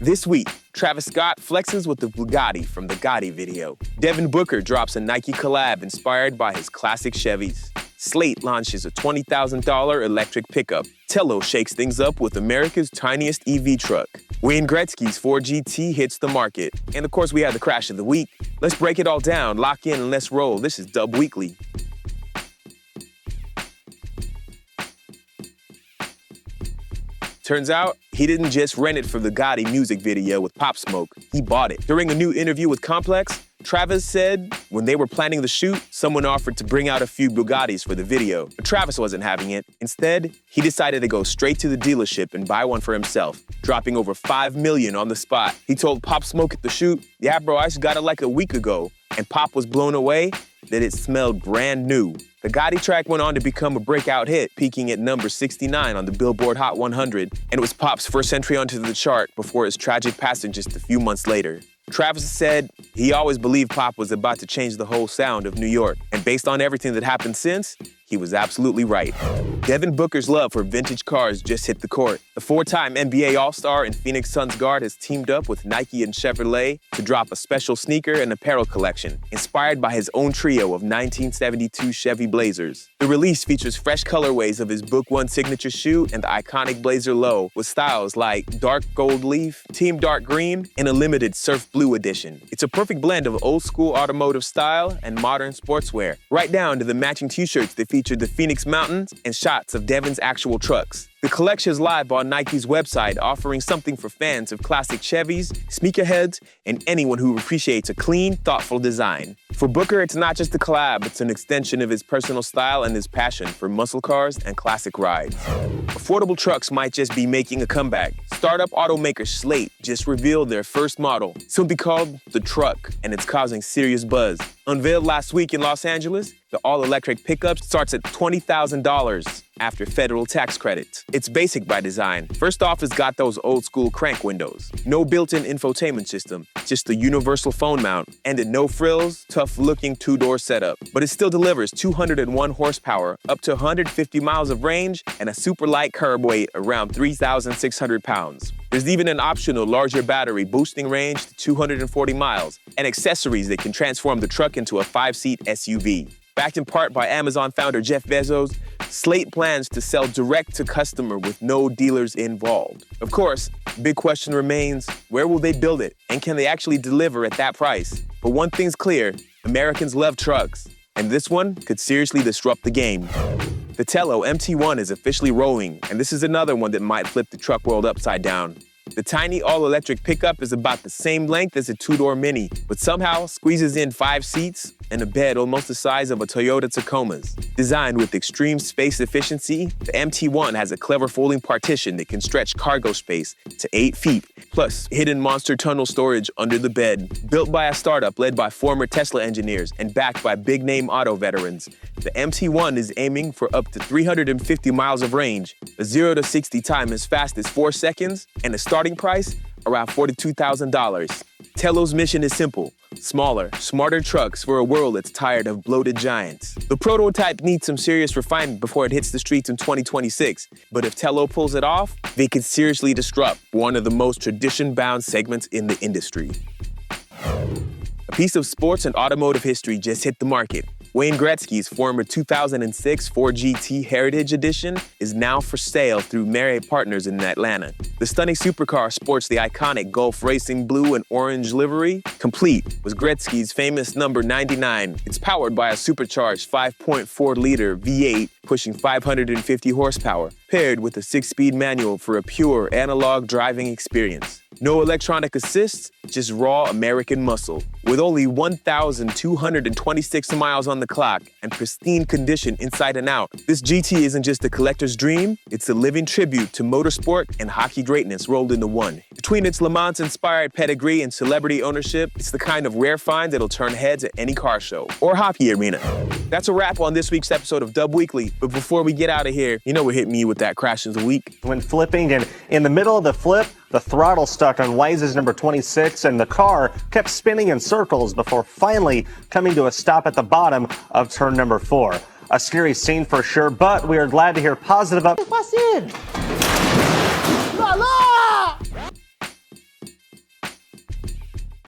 This week, Travis Scott flexes with the Bugatti from the Gotti video. Devin Booker drops a Nike collab inspired by his classic Chevys. Slate launches a $20,000 electric pickup. Telo shakes things up with America's tiniest EV truck. Wayne Gretzky's 4 GT hits the market. And of course, we had the crash of the week. Let's break it all down, lock in, and let's roll. This is Dub Weekly. Turns out, he didn't just rent it for the Gotti music video with Pop Smoke. He bought it. During a new interview with Complex, Travis said when they were planning the shoot, someone offered to bring out a few Bugattis for the video, but Travis wasn't having it. Instead, he decided to go straight to the dealership and buy one for himself, dropping over $5 million on the spot. He told Pop Smoke at the shoot, "Yeah, bro, I just got it like a week ago," and Pop was blown away that it smelled brand new. The Gotti track went on to become a breakout hit, peaking at number 69 on the Billboard Hot 100, and it was Pop's first entry onto the chart before his tragic passing just a few months later. Travis said he always believed Pop was about to change the whole sound of New York, and based on everything that happened since, he was absolutely right. Devin Booker's love for vintage cars just hit the court. The four-time NBA All-Star and Phoenix Suns guard has teamed up with Nike and Chevrolet to drop a special sneaker and apparel collection, inspired by his own trio of 1972 Chevy Blazers. The release features fresh colorways of his Book One signature shoe and the iconic Blazer Low, with styles like dark gold leaf, team dark green, and a limited surf blue edition. It's a perfect blend of old-school automotive style and modern sportswear, right down to the matching t-shirts that feature the Phoenix Mountains and shots of Devin's actual trucks. The collection is live on Nike's website, offering something for fans of classic Chevys, sneakerheads, and anyone who appreciates a clean, thoughtful design. For Booker, it's not just a collab, it's an extension of his personal style and his passion for muscle cars and classic rides. Affordable trucks might just be making a comeback. Startup automaker Slate just revealed their first model, soon to be called the Truck, and it's causing serious buzz. Unveiled last week in Los Angeles, the all-electric pickup starts at $20,000 after federal tax credits. It's basic by design. First off, it's got those old-school crank windows. No built-in infotainment system, just a universal phone mount, and a no-frills, tough-looking two-door setup. But it still delivers 201 horsepower, up to 150 miles of range, and a super light curb weight around 3,600 pounds. There's even an optional larger battery boosting range to 240 miles, and accessories that can transform the truck into a 5-seat SUV. Backed in part by Amazon founder Jeff Bezos, Slate plans to sell direct to customer with no dealers involved. Of course, big question remains, where will they build it? And can they actually deliver at that price? But one thing's clear, Americans love trucks, and this one could seriously disrupt the game. The Telo MT1 is officially rolling, and this is another one that might flip the truck world upside down. The tiny all-electric pickup is about the same length as a two-door Mini, but somehow squeezes in 5 seats and a bed almost the size of a Toyota Tacoma's. Designed with extreme space efficiency, the MT1 has a clever folding partition that can stretch cargo space to 8 feet, plus hidden monster tunnel storage under the bed. Built by a startup led by former Tesla engineers and backed by big-name auto veterans, the MT1 is aiming for up to 350 miles of range, a 0 to 60 time as fast as 4 seconds, and a starting price around $42,000. Telo's mission is simple: smaller, smarter trucks for a world that's tired of bloated giants. The prototype needs some serious refinement before it hits the streets in 2026, but if Telo pulls it off, they could seriously disrupt one of the most tradition-bound segments in the industry. A piece of sports and automotive history just hit the market. Wayne Gretzky's former 2006 4 GT Heritage Edition is now for sale through Marriott Partners in Atlanta. The stunning supercar sports the iconic Gulf Racing blue and orange livery, complete with Gretzky's famous number 99. It's powered by a supercharged 5.4-liter V8 pushing 550 horsepower, paired with a 6-speed manual for a pure analog driving experience. No electronic assists, just raw American muscle. With only 1,226 miles on the clock and pristine condition inside and out, this GT isn't just a collector's dream, it's a living tribute to motorsport and hockey greatness rolled into one. Between its Le Mans-inspired pedigree and celebrity ownership, it's the kind of rare find that'll turn heads at any car show or hockey arena. That's a wrap on this week's episode of Dub Weekly. But before we get out of here, you know what hit me with that crash of the week? When flipping, and in the middle of the flip, the throttle stuck on Wise's number 26, and the car kept spinning in circles before finally coming to a stop at the bottom of turn number 4. A scary scene for sure, but we are glad to hear positive up. What's in?